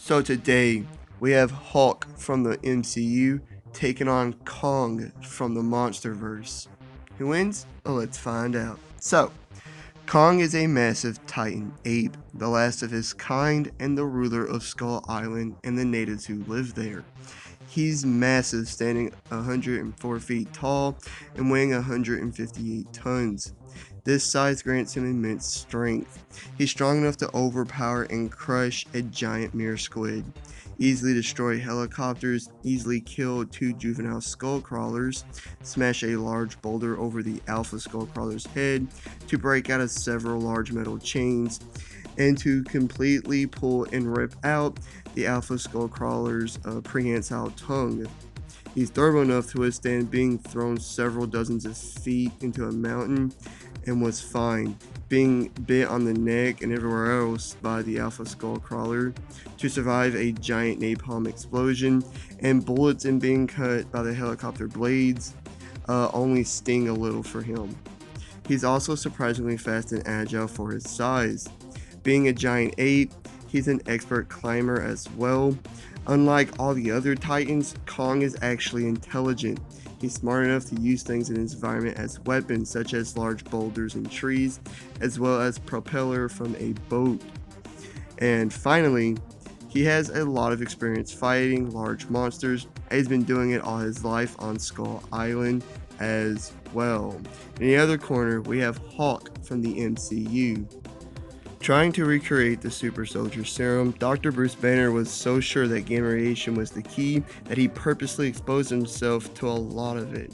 So today we have Hulk from the MCU taking on Kong from the Monsterverse. Who wins? Well, let's find out. So, Kong is a massive titan ape, the last of his kind and the ruler of Skull Island and the natives who live there. He's massive, standing 104 feet tall and weighing 158 tons. This size grants him immense strength. He's strong enough to overpower and crush a giant mirror squid, easily destroy helicopters, easily kill two juvenile skull crawlers, smash a large boulder over the alpha skull crawler's head, to break out of several large metal chains, and to completely pull and rip out the alpha skull crawler's prehensile tongue. He's durable enough to withstand being thrown several dozens of feet into a mountain and was fine, being bit on the neck and everywhere else by the alpha skull crawler, to survive a giant napalm explosion, and bullets and being cut by the helicopter blades only sting a little for him. He's also surprisingly fast and agile for his size. Being a giant ape, he's an expert climber as well. Unlike all the other titans, Kong is actually intelligent. He's smart enough to use things in his environment as weapons, such as large boulders and trees, as well as propeller from a boat. And finally, he has a lot of experience fighting large monsters. He's been doing it all his life on Skull Island as well. In the other corner, we have Hulk from the MCU. Trying to recreate the super soldier serum, Dr. Bruce Banner was so sure that gamma radiation was the key that he purposely exposed himself to a lot of it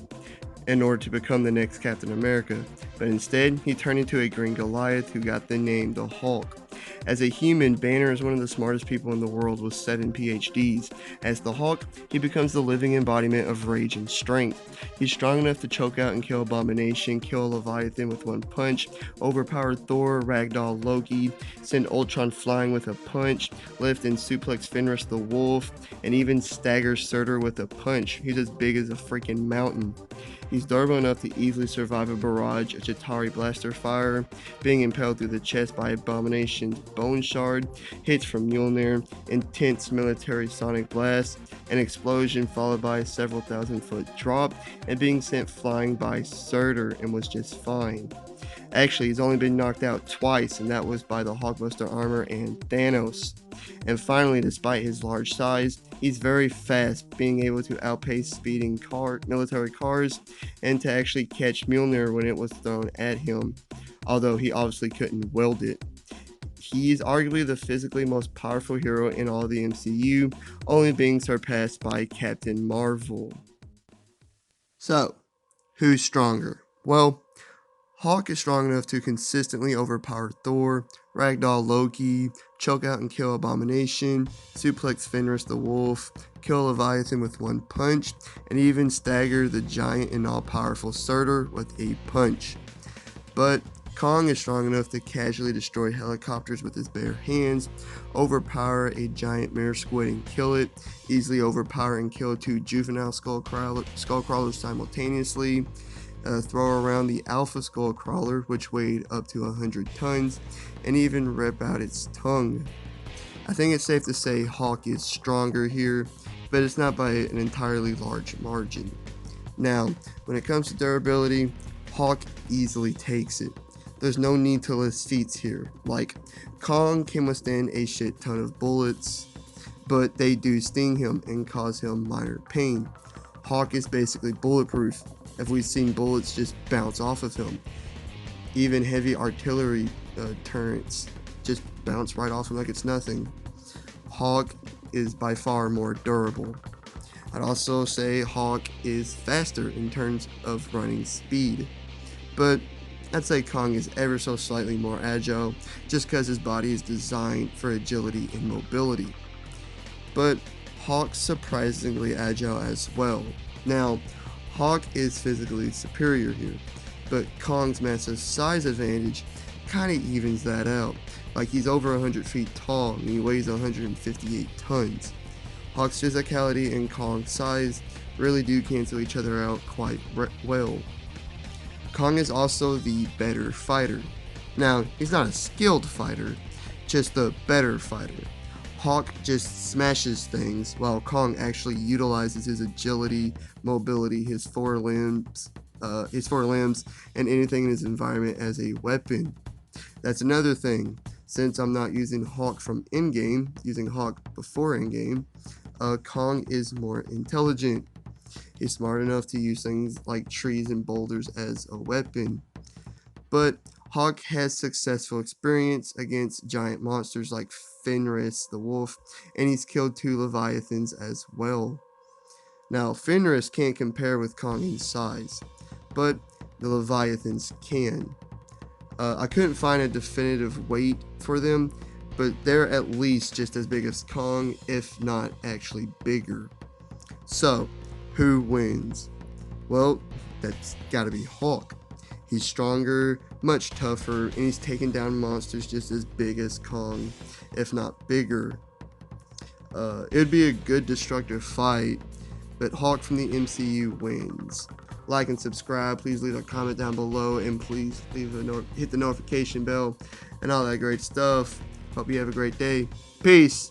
in order to become the next Captain America, but instead he turned into a green Goliath who got the name the Hulk. As a human, Banner is one of the smartest people in the world with 7 PhDs. As the Hulk, he becomes the living embodiment of rage and strength. He's strong enough to choke out and kill Abomination, kill Leviathan with one punch, overpower Thor, ragdoll Loki, send Ultron flying with a punch, lift and suplex Fenris the Wolf, and even stagger Surtur with a punch. He's as big as a freaking mountain. He's durable enough to easily survive a barrage of Chitauri blaster fire, being impaled through the chest by Abomination's bone shard, hits from Mjolnir, intense military sonic blast, an explosion followed by a several thousand-foot drop, and being sent flying by Surtur and was just fine. Actually, he's only been knocked out twice, and that was by the Hulkbuster armor and Thanos. And finally, despite his large size, he's very fast, being able to outpace speeding military cars and to actually catch Mjolnir when it was thrown at him, although he obviously couldn't wield it. He is arguably the physically most powerful hero in all of the MCU, only being surpassed by Captain Marvel. So, who's stronger? Well, Hulk is strong enough to consistently overpower Thor, ragdoll Loki, choke out and kill Abomination, suplex Fenris the Wolf, kill Leviathan with one punch, and even stagger the giant and all-powerful Surtur with a punch. But Kong is strong enough to casually destroy helicopters with his bare hands, overpower a giant mirror squid and kill it, easily overpower and kill two juvenile skull crawlers simultaneously, throw around the alpha skull crawler, which weighed up to 100 tons, and even rip out its tongue. I think it's safe to say Hulk is stronger here, but it's not by an entirely large margin. Now, when it comes to durability, Hulk easily takes it. There's no need to list feats here, like Kong can withstand a shit ton of bullets, but they do sting him and cause him minor pain. Hulk is basically bulletproof, as we've seen bullets just bounce off of him. Even heavy artillery turrets just bounce right off him like it's nothing. Hulk is by far more durable. I'd also say Hulk is faster in terms of running speed, but I'd say Kong is ever so slightly more agile just because his body is designed for agility and mobility. But Hulk's surprisingly agile as well. Now, Hulk is physically superior here, but Kong's massive size advantage kind of evens that out. Like, he's over 100 feet tall and he weighs 158 tons. Hulk's physicality and Kong's size really do cancel each other out quite well. Kong is also the better fighter. Now, he's not a skilled fighter, just a better fighter. Hawk just smashes things, while Kong actually utilizes his agility, mobility, his four limbs, and anything in his environment as a weapon. That's another thing. Since I'm not using Hawk from in-game, using Hawk before in-game, Kong is more intelligent. He's smart enough to use things like trees and boulders as a weapon. But Hawk has successful experience against giant monsters like Fenris the wolf, and he's killed 2 Leviathans as well. Now, Fenris can't compare with Kong in size, but the Leviathans can. I couldn't find a definitive weight for them, but they're at least just as big as Kong, if not actually bigger. So, who wins? Well, that's gotta be Hawk. He's stronger, much tougher, and he's taking down monsters just as big as Kong, if not bigger. It'd be a good destructive fight, but Hawk from the MCU wins. Like and subscribe, please leave a comment down below, and please hit the notification bell and all that great stuff. Hope you have a great day. Peace.